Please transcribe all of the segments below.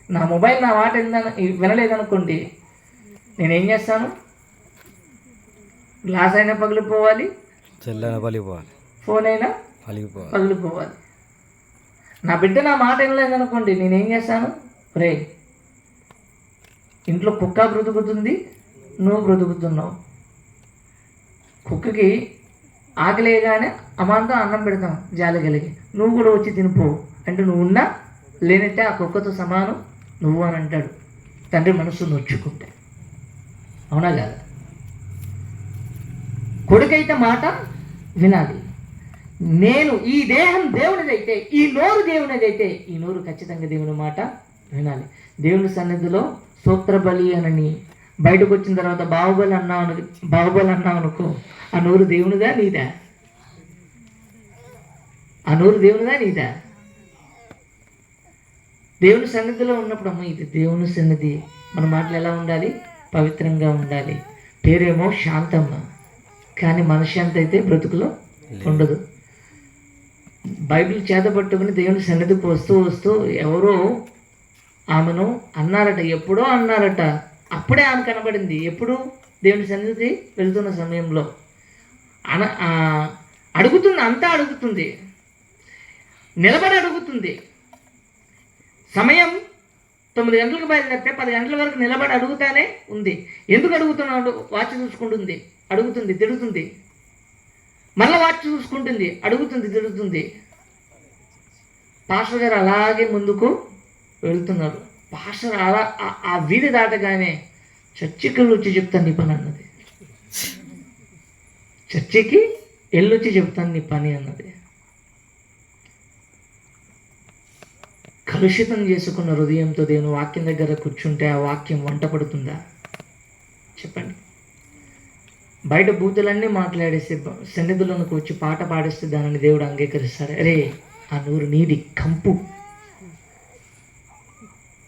నా మొబైల్ నా మాట వినలేదనుకోండి, నేనేం చేస్తాను? గ్లాస్ అయినా పగిలిపోవాలి, ఫోన్ అయినా పగిలిపోవాలి. నా బిడ్డ నా మాట వినలేదనుకోండి, నేనేం చేస్తాను? రే, ఇంట్లో కుక్క బ్రతుకుతుంది, నువ్వు బ్రతుకుతున్నావు. కుక్కకి ఆకలేగానే అమాంతం అన్నం పెడతాం జాలి కలిగి, నువ్వు కూడా వచ్చి తినిపో అంటే నువ్వు ఉన్నా లేనంటే ఆ కుక్కతో సమానం నువ్వు అని అంటాడు తండ్రి మనసు నొచ్చుకుంటే. అవునా కాదా? కొడుకైతే మాట వినాలి. నేను ఈ దేహం దేవునిదైతే, ఈ నోరు దేవునిదైతే, ఈ నోరు ఖచ్చితంగా దేవుని మాట వినాలి. దేవుని సన్నిధిలో సూత్ర బలి అని బయటకు వచ్చిన తర్వాత బాహుబలి అన్నావు అనుకో, ఆ నోరు దేవునిదా నీదా? ఆ నోరు దేవునిదా నీదా? దేవుని సన్నిధిలో ఉన్నప్పుడు అమ్మ ఇది దేవుని సన్నిధి, మన మాటలు ఎలా ఉండాలి? పవిత్రంగా ఉండాలి. పేరేమో శాంతమ్మ, కానీ మనశ్శాంతి అయితే బ్రతుకులో ఉండదు. బైబిల్ చేతపట్టుకుని దేవుని సన్నిధికి వస్తూ ఎవరో ఆమెను అన్నారట, ఎప్పుడో అన్నారట. అప్పుడే ఆమె కనబడింది. ఎప్పుడు? దేవుని సన్నిధి వెళ్తున్న సమయంలో. అడుగుతుంది, అంతా అడుగుతుంది, నిలబడి అడుగుతుంది. సమయం 9 గంటలకు బయలుదేరితే 10 గంటల వరకు నిలబడి అడుగుతానే ఉంది. ఎందుకు అడుగుతున్నాడు? వాచ్ చూసుకుంటుంది, అడుగుతుంది, తిడుతుంది. మళ్ళీ వాచ్ చూసుకుంటుంది, అడుగుతుంది, తిడుతుంది. పాస్టర్ గారు అలాగే ముందుకు వెళ్తున్నారు. పాస్టర్ అలా ఆ వీధి దాటగానే చర్చికి వచ్చి చెప్తాను నీ పని అన్నది. చర్చికి వెళ్ళొచ్చి చెప్తాను నీ పని అన్నది. కలుషితం చేసుకున్న హృదయంతో దేవుని వాక్యం దగ్గర కూర్చుంటే ఆ వాక్యం వంట పడుతుందా? చెప్పండి. బయట బూతులన్నీ మాట్లాడేస్తే సన్నిధిలోనికి వచ్చి పాట పాడేస్తే దానిని దేవుడు అంగీకరిస్తాడు. అరే, ఆ నూరు నీది కంపు.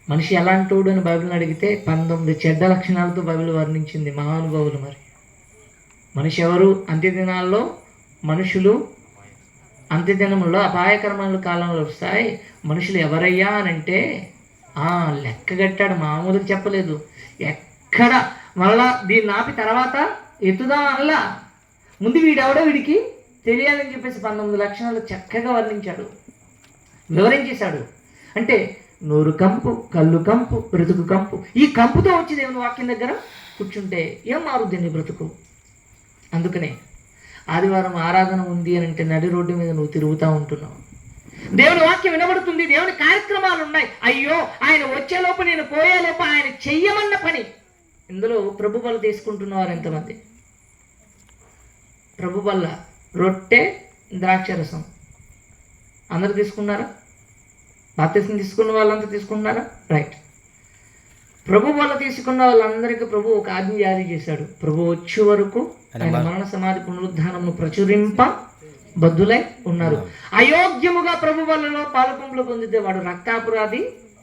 మనిషి ఎలాంటోడు అని బైబిల్ని అడిగితే 19 చెడ్డ లక్షణాలతో బైబిల్ వర్ణించింది మహానుభావులు. మరి మనిషి ఎవరు? అంత్యదినాల్లో మనుషులు అంత్యదినంలో అపాయకరమైన కాలంలో వస్తాయి. మనుషులు ఎవరయ్యా అని అంటే లెక్కగట్టాడు, మామూలుగా చెప్పలేదు. ఎక్కడ మళ్ళా దీన్ని ఆపి తర్వాత ఎత్తుదా అనలా, ముందు వీడెవడో వీడికి తెలియాలని చెప్పేసి 19 లక్షణాలు చక్కగా వర్ణించాడు, వివరించేశాడు. అంటే నోరు కంపు, కళ్ళు కంపు, బ్రతుకు కంపు. ఈ కంపుతో వచ్చి దేవుని వాక్యం దగ్గర కూర్చుంటే ఏం మారుద్ది నీ బ్రతుకు? అందుకనే ఆదివారం ఆరాధన ఉంది అని అంటే నడి రోడ్డు మీద నువ్వు తిరుగుతూ ఉంటున్నావు. దేవుని వాక్యం వినబడుతుంది, దేవుని కార్యక్రమాలు ఉన్నాయి. అయ్యో, ఆయన వచ్చేలోపు, నేను పోయేలోపు ఆయన చెయ్యమన్న పని. ఇందులో ప్రభు బల్ల తీసుకుంటున్నవారు ఎంతమంది? ప్రభు బల్ల రొట్టె, ద్రాక్షరసం అందరూ తీసుకున్నారా? బాప్తిసం తీసుకున్న వాళ్ళంతా తీసుకున్నారా? రైట్. ప్రభు వల్ల తీసుకున్న వాళ్ళందరికీ ప్రభు ఒక ఆజ్ఞ జారీ చేశాడు. ప్రభు వచ్చే వరకు ఆయన మరణ సమాధి పునరుద్ధానమును ప్రచురింప బద్దులై ఉన్నారు. అయోగ్యముగా ప్రభు వల్లలో పాలకొంపులు పొందితే వాడు రక్తాపరాధి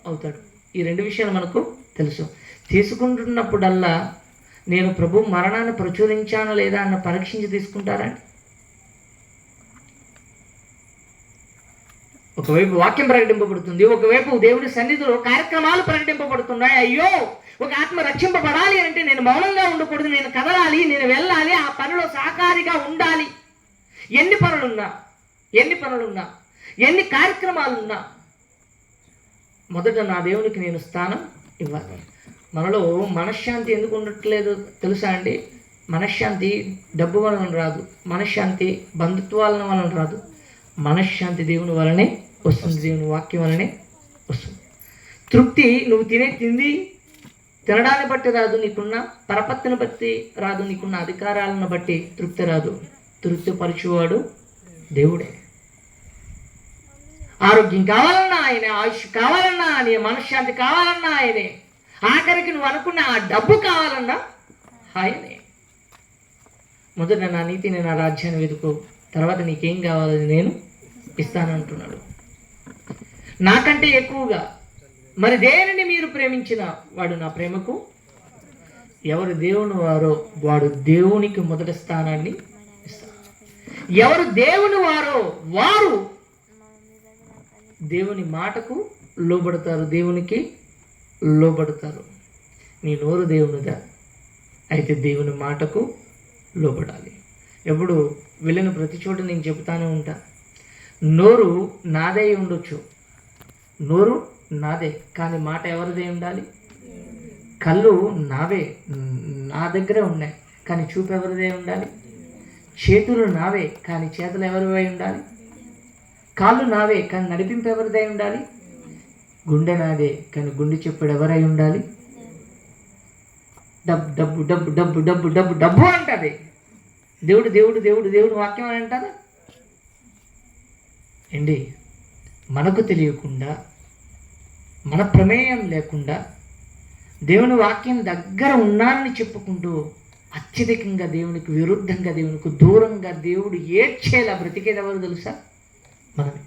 అవుతాడు. ఈ 2 విషయాలు మనకు తెలుసు. తీసుకుంటున్నప్పుడల్లా నేను ప్రభు మరణాన్ని ప్రచురించానా లేదా అన్న పరీక్షించి తీసుకుంటారండి. ఒకవైపు వాక్యం ప్రకటింపబడుతుంది, ఒకవైపు దేవుని సన్నిధిలో కార్యక్రమాలు ప్రకటింపబడుతున్నాయి. అయ్యో, ఒక ఆత్మ రక్షింపబడాలి అంటే నేను మౌనంగా ఉండకూడదు, నేను కదలాలి, నేను వెళ్ళాలి, ఆ పనిలో సహకారిగా ఉండాలి. ఎన్ని పనులున్నా, ఎన్ని కార్యక్రమాలున్నా మొదట నా దేవునికి నేను స్థానం ఇవ్వాలి. మనలో మనశ్శాంతి ఎందుకు ఉండట్లేదు తెలుసా అండి? మనశ్శాంతి డబ్బు వలన రాదు, మనశ్శాంతి బంధుత్వాల వలన రాదు. మనశ్శాంతి దేవుని వలనే వస్తుంది, దేవుని వాక్యం వలనే వస్తుంది. తృప్తి నువ్వు తినే తిండి తినడాన్ని బట్టి రాదు, నీకున్న పరపత్తిని బట్టి రాదు, నీకున్న అధికారాలను బట్టి తృప్తి రాదు. తృప్తిపరచువాడు దేవుడే. ఆరోగ్యం కావాలన్నా ఆయనే, ఆయుష్ కావాలన్నా ఆయనే, మనశ్శాంతి కావాలన్నా ఆయనే, ఆఖరికి నువ్వు అనుకున్న ఆ డబ్బు కావాలన్నా ఆయనే. మొదట నా నీతిని, నా రాజ్యాన్ని వెతుకో, తర్వాత నీకేం కావాలని నేను ఇస్తానంటున్నాడు. నాకంటే ఎక్కువగా మరి దేనిని మీరు ప్రేమించిన వాడు నా ప్రేమకు. ఎవరు దేవుని వారో వాడు దేవునికి మొదటి స్థానాన్ని ఇస్తారు. ఎవరు దేవుని వారో వారు దేవుని మాటకు లోబడతారు, దేవునికి లోబడతారు. నీ నోరు దేవునిదా, అయితే దేవుని మాటకు లోబడాలి. ఎప్పుడు వెళ్ళిన ప్రతి చోట నేను చెబుతానే ఉంటా, నోరు నాదే ఉండొచ్చు, నోరు నాదే, కానీ మాట ఎవరిదే ఉండాలి? కళ్ళు నావే, నా దగ్గరే ఉన్నాయి, కానీ చూపు ఎవరిదే ఉండాలి? చేతులు నావే, కానీ చేతులు ఎవరివై ఉండాలి? కాళ్ళు నావే, కానీ నడిపింపు ఎవరిదై ఉండాలి? గుండె నాదే, కానీ గుండె చెప్పుడు ఎవరై ఉండాలి? డబ్బు డబ్బు డబ్బు డబ్బు డబ్బు డబ్బు డబ్బు అంటది. దేవుడు దేవుడు దేవుడు దేవుడు వాక్యం అని అంటారా అండి? మనకు తెలియకుండా, మన ప్రమేయం లేకుండా దేవుని వాక్యం దగ్గర ఉన్నానని చెప్పుకుంటూ అత్యధికంగా దేవునికి విరుద్ధంగా, దేవునికి దూరంగా దేవుడు ఏడ్చేలా బ్రతికేది ఎవరు తెలుసా? మనమే.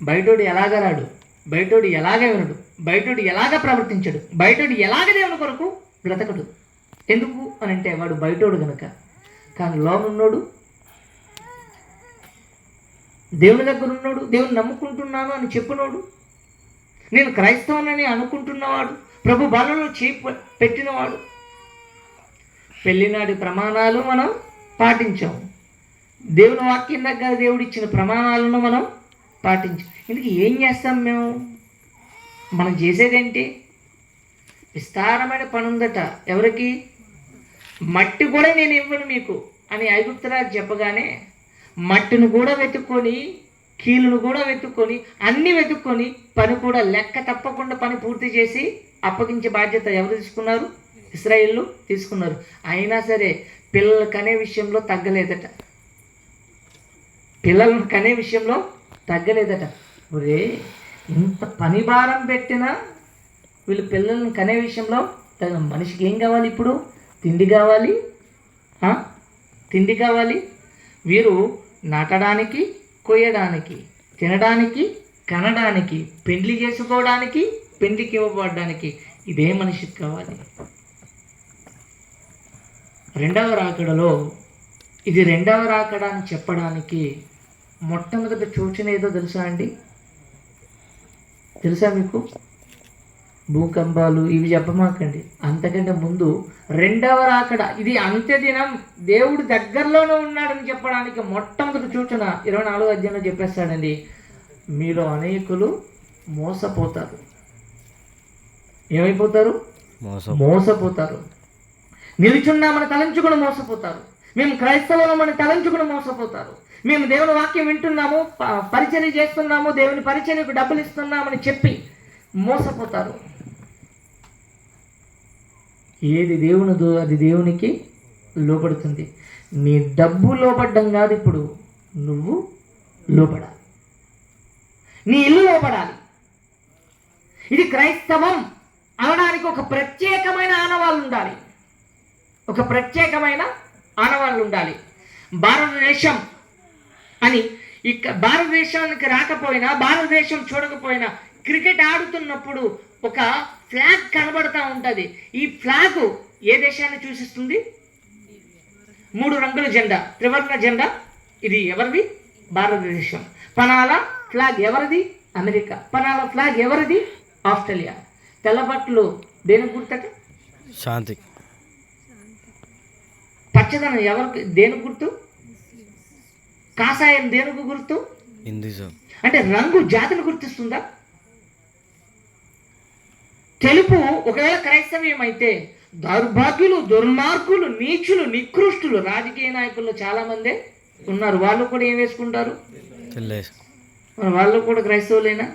బయటోడు ఎలాగ రాడు, బయటోడు ఎలాగ వినడు, బయటోడు ఎలాగ ప్రవర్తించడు, బయటోడు ఎలాగ దేవుని కొరకు బ్రతకడు. ఎందుకు అని అంటే వాడు బయటోడు గనక. కానీ లోనున్నోడు, దేవుని దగ్గర ఉన్నాడు, దేవుని నమ్ముకుంటున్నాను అని చెప్పునోడు, నేను క్రైస్తవునని అనుకుంటున్నవాడు, ప్రభు బలలో పెట్టినవాడు, పెళ్లినాటి ప్రమాణాలు మనం పాటించాం, దేవుని వాక్యం దగ్గర దేవుడు ఇచ్చిన ప్రమాణాలను మనం పాటించాం. ఇందుకు ఏం చేస్తాం మేము? మనం చేసేదేంటి? విస్తారమైన పని ఉందట. ఎవరికి? మట్టి కూడా నేను ఇవ్వను మీకు అని ఐగుప్తురాజు చెప్పగానే మట్టిని కూడా వెతుక్కొని, కీలును కూడా వెతుక్కొని, అన్నీ వెతుక్కొని పని కూడా లెక్క తప్పకుండా పని పూర్తి చేసి అప్పగించే బాధ్యత ఎవరు తీసుకున్నారు? ఇశ్రాయేలు తీసుకున్నారు. అయినా సరే పిల్లలు కనే విషయంలో తగ్గలేదట. పిల్లలను కనే విషయంలో తగ్గలేదట. ఒరే, ఇంత పని భారం పెట్టినా వీళ్ళు పిల్లలను కనే విషయంలో మనిషికి ఏం కావాలి? ఇప్పుడు తిండి కావాలి, తిండి కావాలి. వీరు నాటడానికి, కొయ్యడానికి, తినడానికి, కనడానికి, పెండ్లి చేసుకోవడానికి, పెండ్లికి ఇవ్వబడడానికి ఇదే మనిషికి కావాలి. రెండవ రాకడలో ఇది రెండవ రాకడ అని చెప్పడానికి మొట్టమొదటి సూచన ఏదో తెలుసా అండి? తెలుసా మీకు? భూకంపాలు ఇవి చెప్పమాకండి. అంతకంటే ముందు రెండవ రాకడ, ఇది అంత్యదినం, దేవుడు దగ్గరలోనే ఉన్నాడని చెప్పడానికి మొట్టమొదటి సూచన 24వ అధ్యాయంలో చెప్పేస్తాడండి. మీలో అనేకులు మోసపోతారు. ఏమైపోతారు? మోసపోతారు. నిలుచున్నామని తలంచుకుని మోసపోతారు. మేము క్రైస్తవులమని తలంచుకుని మోసపోతారు. మేము దేవుని వాక్యం వింటున్నాము, పరిచర్య చేస్తున్నాము, దేవుని పరిచర్యకు డబ్బులు ఇస్తున్నామని చెప్పి మోసపోతారు. ఏది దేవునిదో అది దేవునికి లోపడుతుంది. నీ డబ్బు లోపడ్డం కాదు, ఇప్పుడు నువ్వు లోపడాలి, నీ ఇల్లు లోపడాలి. ఇది క్రైస్తవం అనడానికి ఒక ప్రత్యేకమైన ఆనవాళ్ళు ఉండాలి, ఒక ప్రత్యేకమైన ఆనవాళ్ళు ఉండాలి. భారతదేశం అని భారతదేశానికి రాకపోయినా, భారతదేశం చూడకపోయినా, క్రికెట్ ఆడుతున్నప్పుడు ఒక ఫ్లాగ్ కనబడుతూ ఉంటుంది. ఈ ఫ్లాగ్ ఏ దేశాన్ని సూచిస్తుంది? 3 రంగుల జెండా, త్రివర్ణ జెండా. ఇది ఎవరిది? భారతదేశం. పనాల ఫ్లాగ్ ఎవరిది? అమెరికా. పనాల ఫ్లాగ్ ఎవరిది? ఆస్ట్రేలియా. తెల్లబట్టలు దేనికి గుర్తట? శాంతి. పచ్చదనం ఎవరికి, దేనికి గుర్తు? కాషాయం దేనికి గుర్తు? హిందూయిజం. అంటే రంగు జాతిని గుర్తిస్తుందా? తెలుపు ఒకవేళ క్రైస్తవ్యం అయితే దౌర్భాగ్యులు, దుర్మార్గులు, నీచులు, నికృష్టులు రాజకీయ నాయకుల్లో చాలా మందే ఉన్నారు. వాళ్ళు కూడా ఏం వేసుకుంటారు? వాళ్ళు కూడా క్రైస్తవులేనా?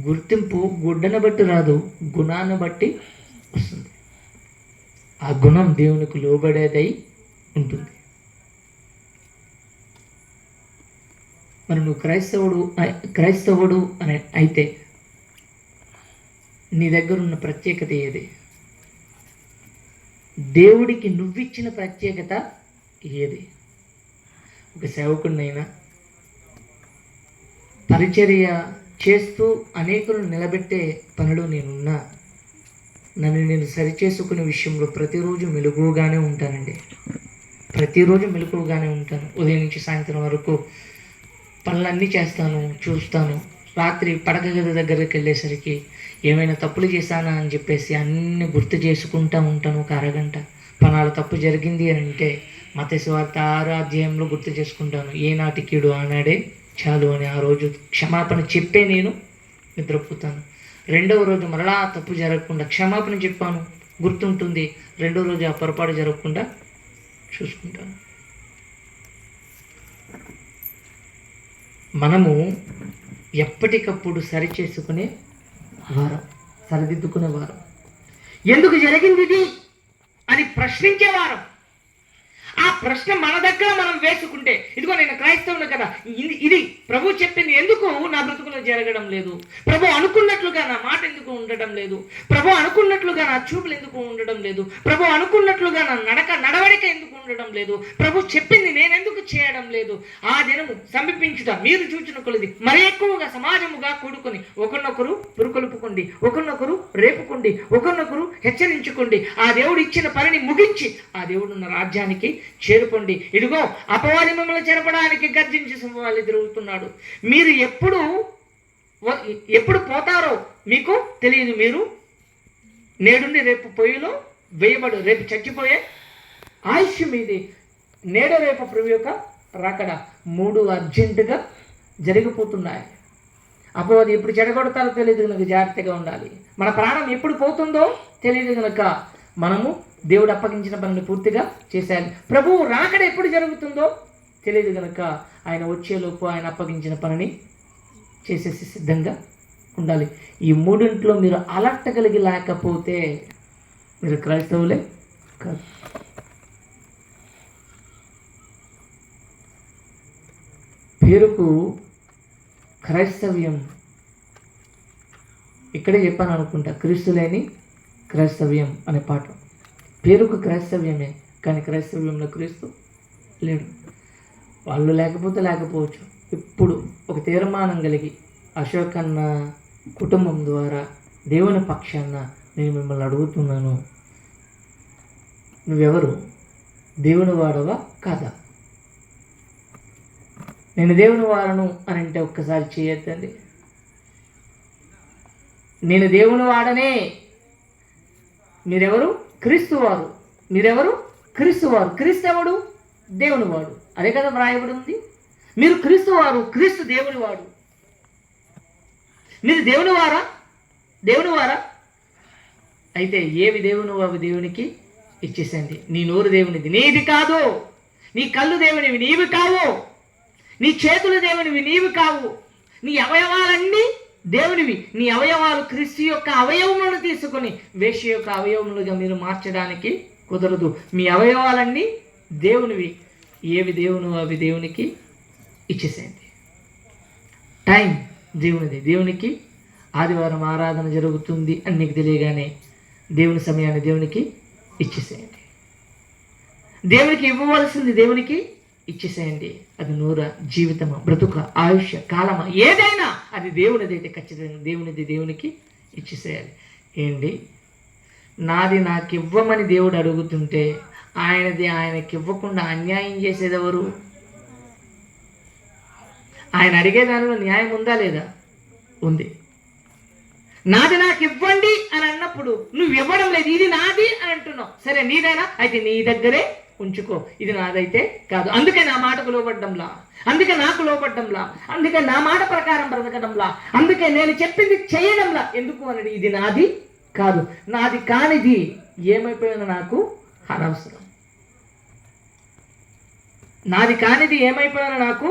గుర్తింపు గుడ్డను బట్టి రాదు, గుణాన్ని బట్టి వస్తుంది. ఆ గుణం దేవునికి లోబడేదై ఉంటుంది. మరి నువ్వు క్రైస్తవుడు అని అయితే నీ దగ్గర ఉన్న ప్రత్యేకత ఏది? దేవుడికి నువ్విచ్చిన ప్రత్యేకత ఏది? ఒక సేవకుడినైనా పరిచర్య చేస్తూ అనేకులను నిలబెట్టే పనిలో నేనున్నా, నన్ను నేను సరిచేసుకునే విషయంలో ప్రతిరోజు మెలకువగానే ఉంటానండి. ప్రతిరోజు మెలకువగానే ఉంటాను. ఉదయం నుంచి సాయంత్రం వరకు పనులన్నీ చేస్తాను, చూస్తాను. రాత్రి పడక గది దగ్గరికి వెళ్ళేసరికి ఏమైనా తప్పులు చేశానా అని చెప్పేసి అన్నీ గుర్తు చేసుకుంటూ ఉంటాను. ఒక అరగంట పనాలు తప్పు జరిగింది అని అంటే మత్తయి సువార్త 6వ అధ్యాయంలో గుర్తు చేసుకుంటాను. ఏనాటి కీడు ఆనాడే చాలు అని ఆ రోజు క్షమాపణ చెప్పే నేను నిద్రపోతాను. రెండవ రోజు మరలా తప్పు జరగకుండా క్షమాపణ చెప్పాను, గుర్తుంటుంది. రెండో రోజు ఆ పొరపాటు జరగకుండా చూసుకుంటాను. మనము ఎప్పటికప్పుడు సరిచేసుకునే వారం, సరిదిద్దుకునే వారం, ఎందుకు జరిగింది ఇది అని ప్రశ్నించే వారం. ఆ ప్రశ్న మన దగ్గర మనం వేసుకుంటే, ఇదిగో నేను క్రైస్తవుని కదా, ఇది ప్రభు చెప్పింది ఎందుకు నా బ్రతుకులో జరగడం లేదు, ప్రభు అనుకున్నట్లుగా నా మాట ఎందుకు ఉండడం లేదు, ప్రభు అనుకున్నట్లుగా నా చూపులు ఎందుకు ఉండడం లేదు, ప్రభు అనుకున్నట్లుగా నా నడవడిక ఎందుకు ఉండడం లేదు, ప్రభు చెప్పింది నేను ఎందుకు చేయడం లేదు. ఆ దినము సమీపించుట మీరు చూచిన కొలది మరి ఎక్కువగా సమాజముగా కూడుకొని ఒకరినొకరు పురుకొలుపుకోండి, ఒకరినొకరు రేపుకోండి, ఒకరినొకరు హెచ్చరించుకోండి. ఆ దేవుడు ఇచ్చిన పనిని ముగించి ఆ దేవుడున్న రాజ్యానికి చేరుకోండి. ఇదిగో అపవాది మిమ్మల్ని చెరపడానికి గర్జించి సింహాలు తిరుగుతున్నాడు. మీరు ఎప్పుడు పోతారో మీకు తెలియదు. మీరు నేడుండి రేపు పొయ్యిలో వేయబడు, రేపు చచ్చిపోయే ఆయుష్ మీది. నేడు రేపు ప్రభు యొక్క రాకడ 3 అర్జెంటుగా జరిగిపోతున్నాయి. అపవాది ఎప్పుడు చెడగొడతారో తెలియదు కనుక జాగ్రత్తగా ఉండాలి. మన ప్రాణం ఎప్పుడు పోతుందో తెలియదు కనుక మనము దేవుడు అప్పగించిన పనిని పూర్తిగా చేశాలి. ప్రభువు రాకడ ఎప్పుడు జరుగుతుందో తెలియదు కనుక ఆయన వచ్చేలోపు ఆయన అప్పగించిన పనిని చేసేసి సిద్ధంగా ఉండాలి. ఈ మూడింట్లో మీరు అలర్ట్ కలిగి లేకపోతే మీరు క్రైస్తవులే కాదు. పేరుకు క్రైస్తవ్యం, ఇక్కడే చెప్పాను అనుకుంటా, క్రీస్తు లేని క్రైస్తవ్యం అనే పాట. పేరుకు క్రైస్తవ్యమే కానీ క్రైస్తవ్యంలో క్రీస్తు లేడు. వాళ్ళు లేకపోవచ్చు. ఇప్పుడు ఒక తీర్మానం కలిగి అశోక్ అన్న కుటుంబం ద్వారా దేవుని పక్షాన నేను మిమ్మల్ని అడుగుతున్నాను, నువ్వెవరు? దేవుని వాడవా కాదా? నేను దేవుని వాడను అని అంటే ఒక్కసారి చేయొద్దండి. నేను దేవుని వాడనే. మీరెవరు? క్రీస్తువారు. మీరెవరు? క్రీస్తువారు. క్రీస్తు ఎవడు? దేవుని వాడు. అదే కదా వ్రాయబడి ఉంది. మీరు క్రీస్తువారు, క్రీస్తు దేవుని వాడు. మీరు దేవుని వారా? దేవుని వారా? అయితే ఏవి దేవుని అవి దేవునికి ఇచ్చేసండి. నీ నోరు దేవునిది, నీది కాదు. నీ కళ్ళు దేవునివి, నీవి కావు. నీ చేతులు దేవునివి, నీవి కావు. నీ అవయవాలన్నీ దేవునివి. నీ అవయవాలు క్రీస్తు యొక్క అవయవములను తీసుకొని వేశ్య యొక్క అవయవములుగా మీరు మార్చడానికి కుదరదు. మీ అవయవాలన్నీ దేవునివి. ఏవి దేవును అవి దేవునికి ఇచ్చేసేయండి. టైం దేవునిది. దేవునికి ఆదివారం ఆరాధన జరుగుతుంది అని నీకు తెలియగానే దేవుని సమయాన్ని దేవునికి ఇచ్చేసేయండి. దేవునికి ఇవ్వవలసింది దేవునికి ఇచ్చేసేయండి. అది నూర జీవితమా, బ్రతుక, ఆయుష్, కాలమా, ఏదైనా అది దేవునిదైతే ఖచ్చితంగా దేవునిది దేవునికి ఇచ్చేసేయాలి. ఏంటి, నాది నాకు ఇవ్వమని దేవుడు అడుగుతుంటే ఆయనది ఆయనకి ఇవ్వకుండా అన్యాయం చేసేది ఎవరు? ఆయన అడిగే దానిలో న్యాయం ఉందా లేదా? ఉంది. నాది నాకు ఇవ్వండి అని అన్నప్పుడు నువ్వు ఇవ్వడం లేదు, ఇది నాది అని అంటున్నావు. సరే నీదైనా అయితే నీ దగ్గరే ఉంచుకో, ఇది నాదైతే కాదు. అందుకే నా మాటకు లోబడ్డంలా, అందుకే నాకు లోబడ్డంలా, అందుకే నా మాట ప్రకారం బ్రతకడంలా, అందుకే నేను చెప్పింది చేయడంలా. ఎందుకు అన్నది ఇది నాది కాదు. నాది కానిది ఏమైపోయిందో నాకు అనవసరం. నాది కానిది ఏమైపోయినా నాకు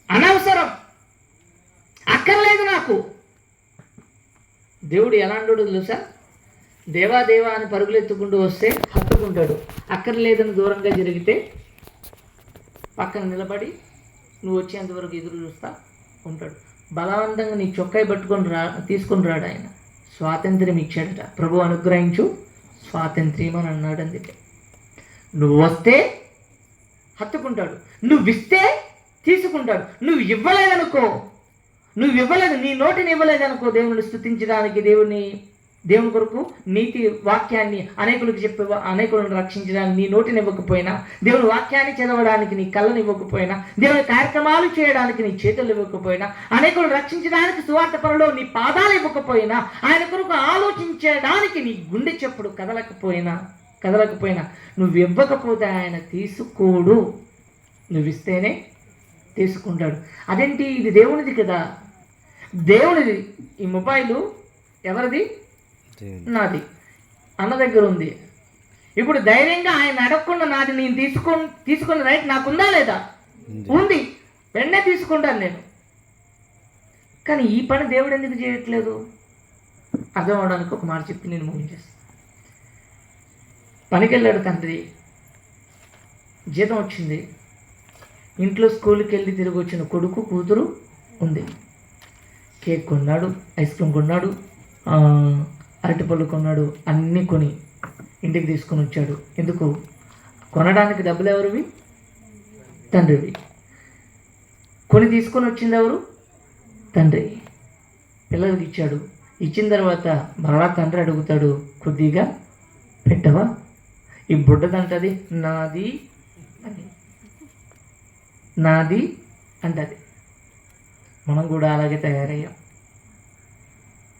అనవసరం, అక్కర్లేదు నాకు. దేవుడు ఎలాంటి తెలుసా? దేవా దేవా అని పరుగులెత్తుకుంటూ వస్తే హత్తుకుంటాడు. అక్కర్లేదని దూరంగా జరిగితే పక్కన నిలబడి నువ్వు వచ్చేంతవరకు ఎదురు చూస్తా ఉంటాడు. బలవంతంగా నీ చొక్కాయి పట్టుకొని తీసుకొని రాడు. ఆయన స్వాతంత్ర్యం ఇచ్చాడట. ప్రభు అనుగ్రహించు స్వాతంత్ర్యం అని అన్నాడు. అందుకే నువ్వు వస్తే హత్తుకుంటాడు, నువ్వు ఇస్తే తీసుకుంటాడు. నువ్వు ఇవ్వలేదనుకో, నీ నోటిని ఇవ్వలేదనుకో దేవుని స్తుతించడానికి, దేవుని దేవుని కొరకు నీతి వాక్యాన్ని అనేకులకు చెప్పే అనేకులను రక్షించడానికి నీ నోటిని ఇవ్వకపోయినా, దేవుని వాక్యాన్ని చదవడానికి నీ కళ్ళని ఇవ్వకపోయినా, దేవుని కార్యక్రమాలు చేయడానికి నీ చేతులు ఇవ్వకపోయినా, అనేకులను రక్షించడానికి సువార్త పనులో నీ పాదాలు ఇవ్వకపోయినా, ఆయన కొరకు ఆలోచించడానికి నీ గుండె చెప్పుడు కదలకపోయినా నువ్వు ఇవ్వకపోతే ఆయన తీసుకోడు. నువ్వు ఇస్తేనే తీసుకుంటాడు. అదేంటి, ఇది దేవునిది కదా. దేవునిది. ఈ మొబైలు ఎవరిది? నాది. అన్న దగ్గర ఉంది. ఇప్పుడు ధైర్యంగా ఆయన అడగకుండా నాది నేను తీసుకున్న రైట్ నాకుందా లేదా? ఉంది. వెంటనే తీసుకుంటాను నేను. కానీ ఈ పని దేవుడు ఎందుకు చేయట్లేదు? అర్థం అవడానికి ఒక మాట చెప్పి నేను ముగించేస్తాను. పనికి వెళ్ళాడు తండ్రి, జీతం వచ్చింది. ఇంట్లో స్కూల్కి వెళ్ళి తిరిగి వచ్చిన కొడుకు కూతురు ఉంది. కేక్ కొన్నాడు, ఐస్ క్రీమ్ కొన్నాడు, అరటిపళ్ళు కొన్నాడు. అన్నీ కొని ఇంటికి తీసుకొని వచ్చాడు. ఎందుకు? కొనడానికి డబ్బులు ఎవరివి? తండ్రివి. కొని తీసుకొని వచ్చింది ఎవరు? తండ్రి. పిల్లలకి ఇచ్చాడు. ఇచ్చిన తర్వాత మరలా తండ్రి అడుగుతాడు, కొద్దిగా పెట్టవా? ఈ బుడ్డదంటది నాది అని, నాది అంటది. మనం కూడా అలాగే తయారయ్యాం.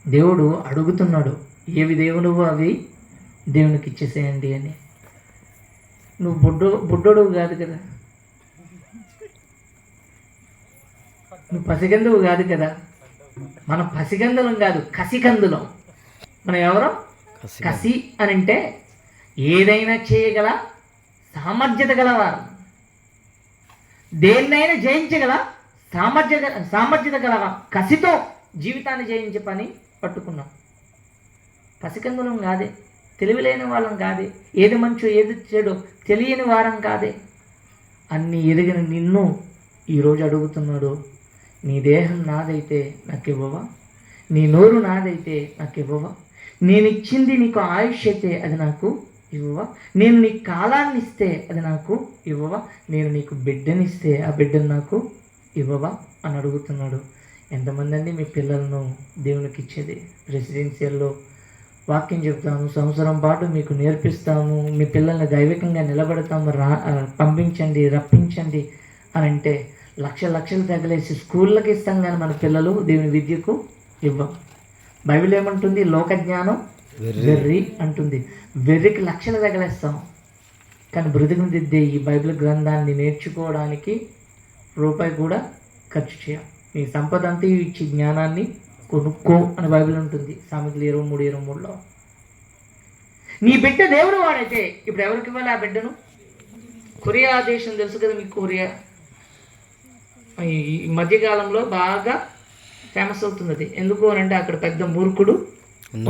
దేవుడు అడుగుతున్నాడు, ఏవి దేవునువో అవి దేవునికి ఇచ్చేసేయండి అని. నువ్వు బుడ్డోడు కాదు కదా, నువ్వు పసిగందువు కాదు కదా. మనం పసిగందులం కాదు, కసికందులం. మనం ఎవరో? కసి అని అంటే ఏదైనా చేయగల సామర్థ్యత గలవారు, దేన్నైనా జయించగల సామర్థ్యత గలవా. కసితో జీవితాన్ని జయించే పని పట్టుకున్నాం. పసికందులం కాదే, తెలివిలేని వాళ్ళం కాదే, ఏది మంచో ఏది చెడో తెలియని వారం కాదే. అన్నీ ఎదిగిన నిన్ను ఈరోజు అడుగుతున్నాడు, నీ దేహం నాదైతే నాకు ఇవ్వవా? నీ నోరు నాదైతే నాకు ఇవ్వవా? నేను ఇచ్చింది నీకు ఆయుష్ అయితే అది నాకు ఇవ్వవా? నేను నీకు కాలాన్ని ఇస్తే అది నాకు ఇవ్వవా? నేను నీకు బిడ్డనిస్తే ఆ బిడ్డను నాకు ఇవ్వవా అని అడుగుతున్నాడు. ఎంతమంది అండి మీ పిల్లలను దేవునికి ఇచ్చేది? రెసిడెన్షియల్లో వాక్యం చెప్తాము, సంవత్సరం పాటు మీకు నేర్పిస్తాము, మీ పిల్లల్ని దైవికంగా నిలబెడతాము, పంపించండి, రప్పించండి అని అంటే లక్షలు తగిలేసి స్కూళ్ళకి ఇస్తాం, కానీ మన పిల్లలు దేవుని విద్యకు ఇవ్వం. బైబిల్ ఏమంటుంది? లోక జ్ఞానం వెర్రి అంటుంది. వెర్రికి లక్షలు తగిలేస్తాం, కానీ బ్రతుకుని దిద్దే ఈ బైబిల్ గ్రంథాన్ని నేర్చుకోవడానికి రూపాయి కూడా ఖర్చు చేయం. నీ సంపద అంతా ఇచ్చి జ్ఞానాన్ని కొనుక్కో అని బైబిల్ ఉంటుంది, సామెతలు 23:23లో. నీ బిడ్డ దేవుడు వాడైతే ఇప్పుడు ఎవరికి ఇవ్వాలి ఆ బిడ్డను? కొరియా దేశం తెలుసు కదా మీకు. కొరియా ఈ మధ్యకాలంలో బాగా ఫేమస్ అవుతుంది. ఎందుకు అని అంటే అక్కడ పెద్ద మూర్ఖుడు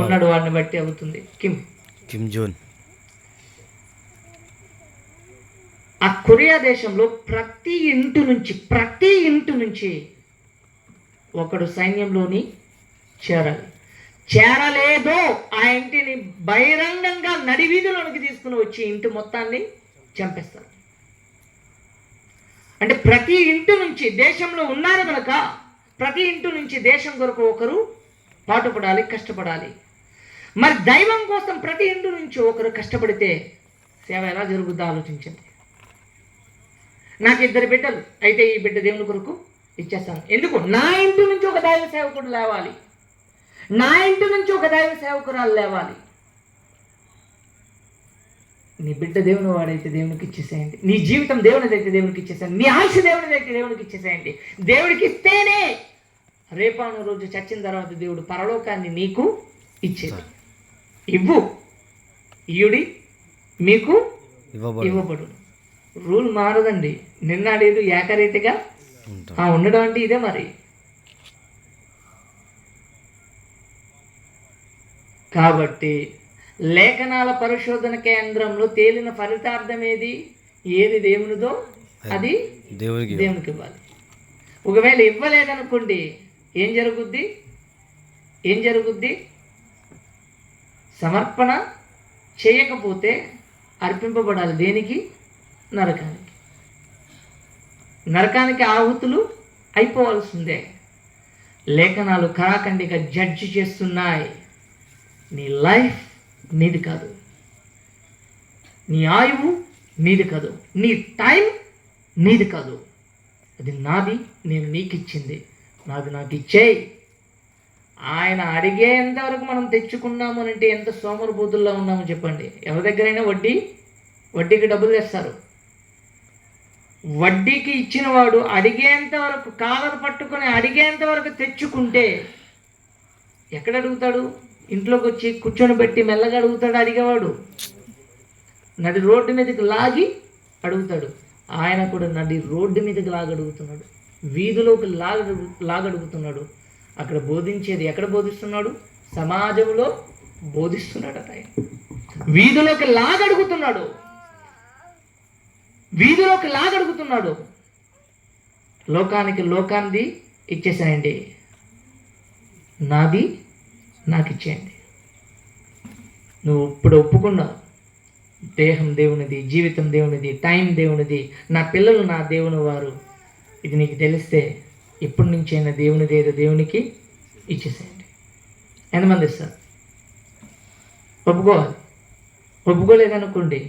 ఉన్నాడు, వాడిని బట్టి అవుతుంది. Kim zone. ఆ కొరియా దేశంలో ప్రతి ఇంటి నుంచి ఒకడు సైన్యంలోని చేరలేదో ఆ ఇంటిని బహిరంగంగా నడివీధిలోనికి తీసుకుని వచ్చి ఇంటి మొత్తాన్ని చంపేస్తారు. అంటే ప్రతి ఇంటి నుంచి, దేశంలో ఉన్నారు కనుక ప్రతి ఇంటి నుంచి దేశం కొరకు ఒకరు పాటుపడాలి, కష్టపడాలి. మరి దైవం కోసం ప్రతి ఇంటి నుంచి ఒకరు కష్టపడితే సేవ ఎలా జరుగుద్దో ఆలోచించండి. నాకు 2 బిడ్డలు అయితే ఈ బిడ్డ దేవుని కొరకు ఇచ్చేస్తాను. ఎందుకు? నా ఇంటి నుంచి ఒక దైవ సేవకుడు లేవాలి, నా ఇంటి నుంచి ఒక దైవ సేవకురాలు లేవాలి. నీ బిడ్డ దేవుని వాడైతే దేవునికి ఇచ్చేసేయండి. నీ జీవితం దేవునిదైతే దేవునికి ఇచ్చేసేయండి. నీ ఆయుష్ దేవునిదైతే దేవునికి ఇచ్చేసేయండి. దేవుడికి ఇస్తేనే రేపాను రోజు చచ్చిన తర్వాత దేవుడు పరలోకాన్ని నీకు ఇచ్చేది. ఇయ్యుడి మీకు ఇవ్వబడు. రూల్ మారదండి. నిన్నాడేది ఏకరీతిగా ఉండడం అంటే ఇదే. మరి కాబట్టి లేఖనాల పరిశోధన కేంద్రంలో తేలిన ఫలితార్థం ఏది దేవునిదో అది దేవునికి ఇవ్వాలి. ఒకవేళ ఇవ్వలేదనుకోండి, ఏం జరుగుద్ది? సమర్పణ చేయకపోతే అర్పింపబడాలి. దేనికి? నరకానికి ఆహుతులు అయిపోవాల్సిందే. లేఖనాలు కరాఖండిగా జడ్జి చేస్తున్నాయి. నీ లైఫ్ నీది కాదు, నీ ఆయువు నీది కాదు, నీ టైం నీది కాదు, అది నాది, నేను నీకు ఇచ్చింది, నాది నాకు ఇచ్చేయి. ఆయన అడిగేంత వరకు మనం తెచ్చుకున్నాము అంటే ఎంత సోమరిపోతుల్లో ఉన్నామో చెప్పండి. ఎవరి దగ్గరైనా వడ్డీకి డబ్బులు తెస్తారు. వడ్డీకి ఇచ్చిన వాడు అడిగేంత వరకు, కాలర్ పట్టుకొని అడిగేంత వరకు తెచ్చుకుంటే ఎక్కడ అడుగుతాడు? ఇంట్లోకి వచ్చి కూర్చొని పెట్టి మెల్లగా అడుగుతాడు అడిగేవాడు. నడి రోడ్డు మీదకి లాగి అడుగుతాడు. ఆయన కూడా నడి రోడ్డు మీదకి లాగడుగుతున్నాడు, వీధిలోకి లాగడుగుతున్నాడు. అక్కడ బోధించేది ఎక్కడ బోధిస్తున్నాడు? సమాజంలో బోధిస్తున్నాడు. ఆయన వీధిలోకి లాగడుగుతున్నాడు. లోకాన్ని ఇచ్చేసాయండి, నాది నాకు ఇచ్చేయండి. నువ్వు ఇప్పుడు ఒప్పుకున్నావు, దేహం దేవునిది, జీవితం దేవునిది, టైం దేవునిది, నా పిల్లలు నా దేవుని వారు, ఇది నీకు తెలిస్తే ఇప్పటి నుంచైనా దేవునిది ఏదో దేవునికి ఇచ్చేసేయండి. ఎంతమంది ఇస్తారు? ఒప్పుకోలేదనుకోండి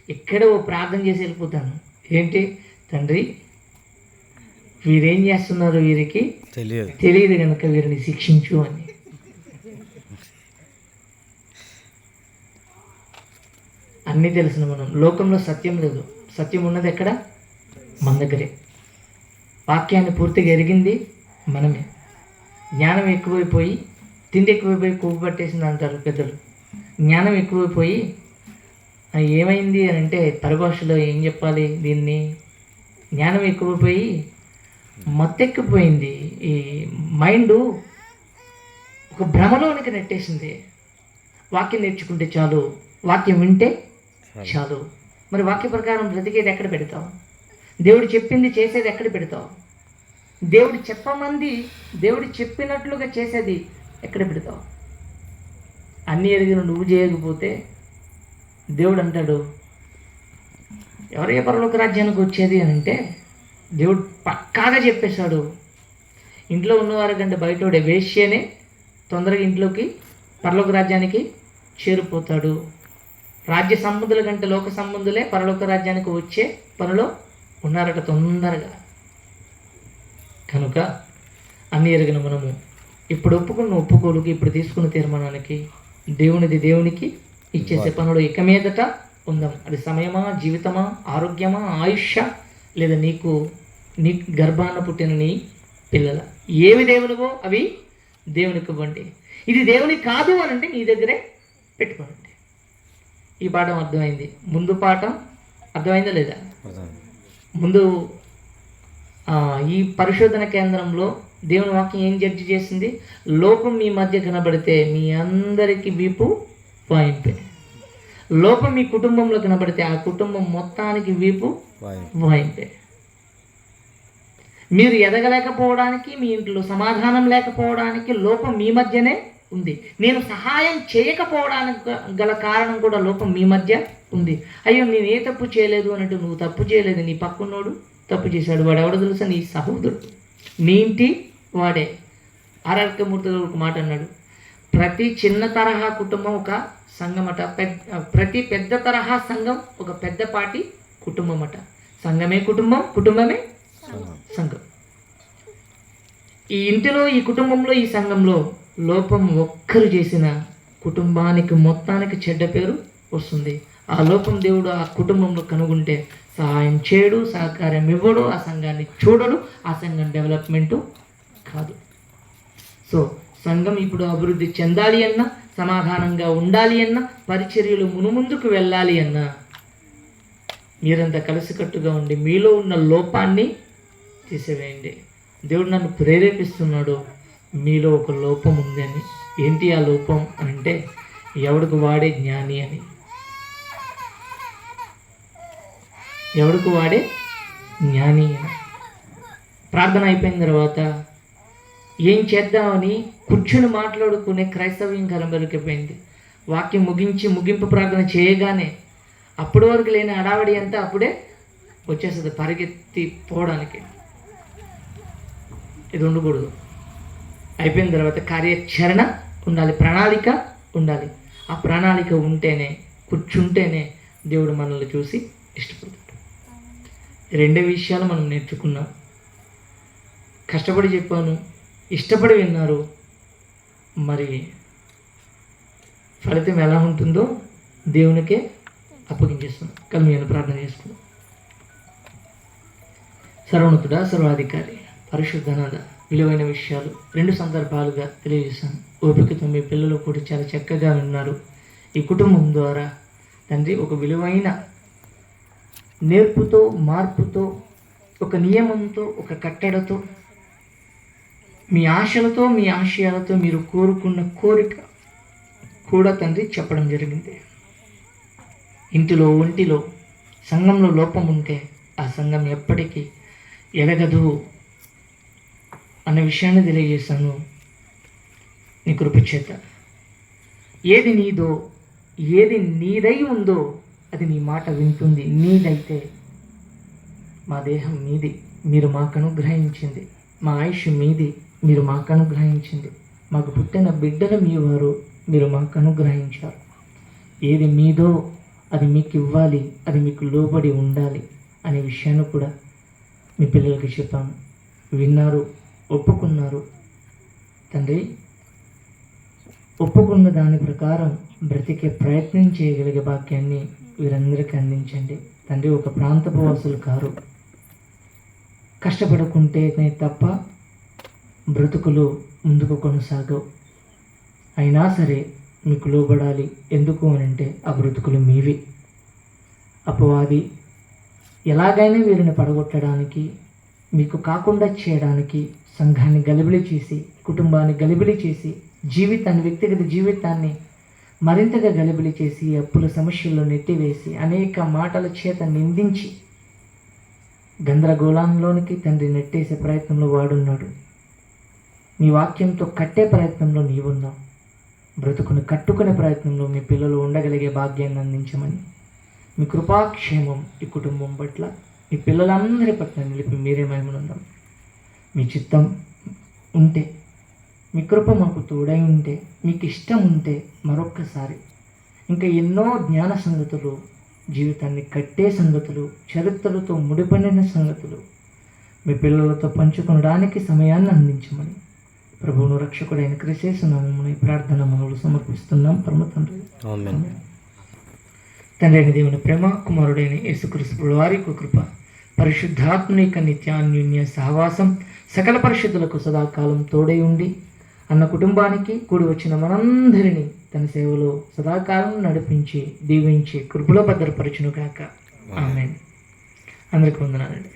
ఇక్కడే ఓ ప్రార్థన చేసి వెళ్ళిపోతాను. ఏంటి తండ్రి, వీరేం చేస్తున్నారు, వీరికి తెలియదు కనుక వీరిని శిక్షించు అని. అన్నీ తెలిసిన మనం, లోకంలో సత్యం లేదు, సత్యం ఉన్నది ఎక్కడ? మన దగ్గరే. వాక్యాన్ని పూర్తిగా ఎరిగింది మనమే. జ్ఞానం ఎక్కువైపోయి, తిండి ఎక్కువైపోయి కొవ్వు పట్టేసింది అంటారు పెద్దలు. జ్ఞానం ఎక్కువైపోయి ఏమైంది అని అంటే, పరిభాషలో ఏం చెప్పాలి దీన్ని, జ్ఞానం ఎక్కువైపోయి మత్తెక్కిపోయింది. ఈ మైండ్ ఒక భ్రమలోనికి నెట్టేసింది. వాక్యం నేర్చుకుంటే చాలు, వాక్యం వింటే చాలు. మరి వాక్య ప్రకారం బ్రతికేది ఎక్కడ పెడతావు? దేవుడు చెప్పింది చేసేది ఎక్కడ పెడతావు? దేవుడు చెప్పినట్లుగా చేసేది ఎక్కడ పెడతావు? అన్నీ ఎరిగిన నువ్వు చేయకపోతే దేవుడు అంటాడు, ఎవరే పరలోక రాజ్యానికి వచ్చేది అని అంటే, దేవుడు పక్కాగా చెప్పేశాడు, ఇంట్లో ఉన్నవారి కంటే బయటోడే వేశ్యనే తొందరగా ఇంట్లోకి పరలోక రాజ్యానికి చేరిపోతాడు. రాజ్య సంబంధుల కంటే లోక సంబంధులే పరలోక రాజ్యానికి వచ్చే పనిలో ఉన్నారట తొందరగా. కనుక అన్ని ఎరిగిన మనము ఇప్పుడు ఒప్పుకున్న ఒప్పుకోలుకి, ఇప్పుడు తీసుకున్న తీర్మానానికి దేవునిది దేవునికి ఇచ్చేసే పనులు ఇక మీదట ఉందాం. అది సమయమా, జీవితమా, ఆరోగ్యమా, ఆయుష్య, లేదా నీ గర్భాన పుట్టిన నీ పిల్లల, ఏవి దేవునివో అవి దేవునికి ఇవ్వండి. ఇది దేవుని కాదు అని అంటే నీ దగ్గరే పెట్టుకోండి. ఈ పాఠం అర్థమైంది. ముందు పాఠం అర్థమైందా లేదా? ముందు ఈ పరిశోధన కేంద్రంలో దేవుని వాక్యం ఏం జడ్జి చేసింది? లోపం మీ మధ్య కనబడితే మీ అందరికీ వీపు వాయింపే. లోపం మీ కుటుంబంలో కనబడితే ఆ కుటుంబం మొత్తానికి వీపు వాయింపే. మీరు ఎదగలేకపోవడానికి, మీ ఇంట్లో సమాధానం లేకపోవడానికి లోపం మీ మధ్యనే ఉంది. నేను సహాయం చేయకపోవడానికి గల కారణం కూడా లోపం మీ మధ్య ఉంది. అయ్యో నేను ఏ తప్పు చేయలేదు అన్నట్టు, నువ్వు తప్పు చేయలేదు, నీ పక్కనోడు తప్పు చేశాడు. వాడు ఎవడో తెలుసా? నీ సహోదరుడు, నీ ఇంటి వాడే. ఆర్ఆర్కే మూర్తి ఒక మాట అన్నాడు, ప్రతి చిన్న తరహా కుటుంబం ఒక సంఘం అట, ప్రతి పెద్ద తరహా సంఘం ఒక పెద్దపాటి కుటుంబం అట. సంఘమే కుటుంబం, కుటుంబమే సంఘం. ఈ ఇంటిలో, ఈ కుటుంబంలో, ఈ సంఘంలో లోపం ఒక్కరు చేసిన కుటుంబానికి మొత్తానికి చెడ్డ పేరు వస్తుంది. ఆ లోపం దేవుడు ఆ కుటుంబంలో కనుగొంటే సహాయం చేయడు, సహకారం ఇవ్వడు, ఆ సంఘాన్ని చూడడు, ఆ సంఘం డెవలప్మెంటు కాదు. సో సంఘం ఇప్పుడు అభివృద్ధి చెందాలి అన్నా, సమాధానంగా ఉండాలి అన్నా, పరిచర్యలు మునుముందుకు వెళ్ళాలి అన్నా, మీరంతా కలిసికట్టుగా ఉండి మీలో ఉన్న లోపాన్ని తీసివేయండి. దేవుడు నన్ను ప్రేరేపిస్తున్నాడు, మీలో ఒక లోపం ఉందని. ఏంటి ఆ లోపం అని అంటే, ఎవడికి వాడే జ్ఞాని అని. ఎవడికి వాడే జ్ఞాని అని. ప్రార్థన అయిపోయిన తర్వాత ఏం చేద్దామని కూర్చుని మాట్లాడుకునే క్రైస్తవ్యం కలబెరికిపోయింది. వాక్యం ముగింపు ప్రార్థన చేయగానే అప్పటి వరకు లేని హడావడి అంతా అప్పుడే వచ్చేస్తుంది పరిగెత్తి పోవడానికి. ఇది ఉండకూడదు. అయిపోయిన తర్వాత కార్యాచరణ ఉండాలి, ప్రణాళిక ఉండాలి. ఆ ప్రణాళిక ఉంటేనే, కూర్చుంటేనే దేవుడు మనల్ని చూసి ఇష్టపడతాడు. రెండే విషయాలు మనం నేర్చుకున్నాం. కష్టపడి చెప్పాను, ఇష్టపడి విన్నారు. మరి ఫలితం ఎలా ఉంటుందో దేవునికే అప్పగించేస్తున్నాం. కానీ నేను ప్రార్థన చేసుకున్నాను. సర్వోన్నతుడా, సర్వాధికారి, పరిశుద్ధనాథ, విలువైన విషయాలు 2 సందర్భాలుగా తెలియజేశాను. ఓపికతో మీ పిల్లలు కూడా చాలా చక్కగా విన్నారు. ఈ కుటుంబం ద్వారా తండ్రి ఒక విలువైన నేర్పుతో, మార్పుతో, ఒక నియమంతో, ఒక కట్టడతో, మీ ఆశలతో, మీ ఆశయాలతో మీరు కోరుకున్న కోరిక కూడా తండ్రి చెప్పడం జరిగింది. ఇంటిలో, ఒంటిలో, సంఘంలో లోపం ఉంటే ఆ సంఘం ఎప్పటికీ ఎదగదు అన్న విషయాన్ని తెలియజేశాను. నీ కృప చేత ఏది నీదో, ఏది నీదై ఉందో అది నీ మాట వింటుంది. నీదైతే మా దేహం మీది, మీరు మాకు అనుగ్రహించింది. మా ఆయుష్ మీది, మీరు మాకు అనుగ్రహించింది. మాకు పుట్టిన బిడ్డలు మీ వారు, మీరు మాకు అనుగ్రహించారు. ఏది మీదో అది మీకు ఇవ్వాలి, అది మీకు లోబడి ఉండాలి అనే విషయాన్ని కూడా మీ పిల్లలకి చెప్పాను. విన్నారు, ఒప్పుకున్నారు. తండ్రి, ఒప్పుకున్న దాని ప్రకారం బ్రతికే ప్రయత్నం చేయగలిగే భాగ్యాన్ని వీరందరికీ అందించండి. తండ్రి, ఒక ప్రాంతపు వాసులు కారు, కష్టపడుకుంటేనే తప్ప బ్రతుకులు ముందుకు కొనసాగవు. అయినా సరే మీకు లోబడాలి. ఎందుకు అని అంటే ఆ బ్రతుకులు మీవి. అపవాది ఎలాగైనా వీరిని పడగొట్టడానికి, మీకు కాకుండా చేయడానికి సంఘాన్ని గలిబిలి చేసి, కుటుంబాన్ని గలిబిలి చేసి, జీవితాన్ని, వ్యక్తిగత జీవితాన్ని మరింతగా గలిబిలి చేసి, అప్పుల సమస్యల్లో నెట్టివేసి, అనేక మాటల చేత నిందించి గందరగోళంలోనికి తండ్రి నెట్టేసే ప్రయత్నంలో వాడున్నాడు. మీ వాక్యంతో కట్టే ప్రయత్నంలో నీవున్నావు. బ్రతుకును కట్టుకునే ప్రయత్నంలో మీ పిల్లలు ఉండగలిగే భాగ్యాన్ని అందించమని, మీ కృపాక్షేమం ఈ కుటుంబం పట్ల, మీ పిల్లలందరి పట్ల నిలిపి మీరే మహిమనుందాం. మీ చిత్తం ఉంటే, మీ కృప మాకు తోడై ఉంటే, మీకు ఇష్టం ఉంటే మరొక్కసారి ఇంకా ఎన్నో జ్ఞాన సంగతులు, జీవితాన్ని కట్టే సంగతులు, చరిత్రలతో ముడిపడిన సంగతులు మీ పిల్లలతో పంచుకోవడానికి సమయాన్ని అందించమని ప్రభువును రక్షకుడైన క్రీస్తు నామమున ప్రార్థన మనవులు సమర్పిస్తున్నాం. పరమ తండ్రి, తండ్రి అయిన దేవుని ప్రేమ, కుమారుడైన యేసుక్రీస్తు వారి కృప, పరిశుద్ధాత్మని యొక్క నిత్యాన్యోన్య సహవాసం సకల పరిశుద్ధులకు సదాకాలం తోడై ఉండి అన్న కుటుంబానికి కూడి వచ్చిన మనందరినీ తన సేవలో సదాకాలం నడిపించి, దీవించి, కృపలో భద్రపరచును గాక. ఆమేన్. అందరికీ వందనాలండి.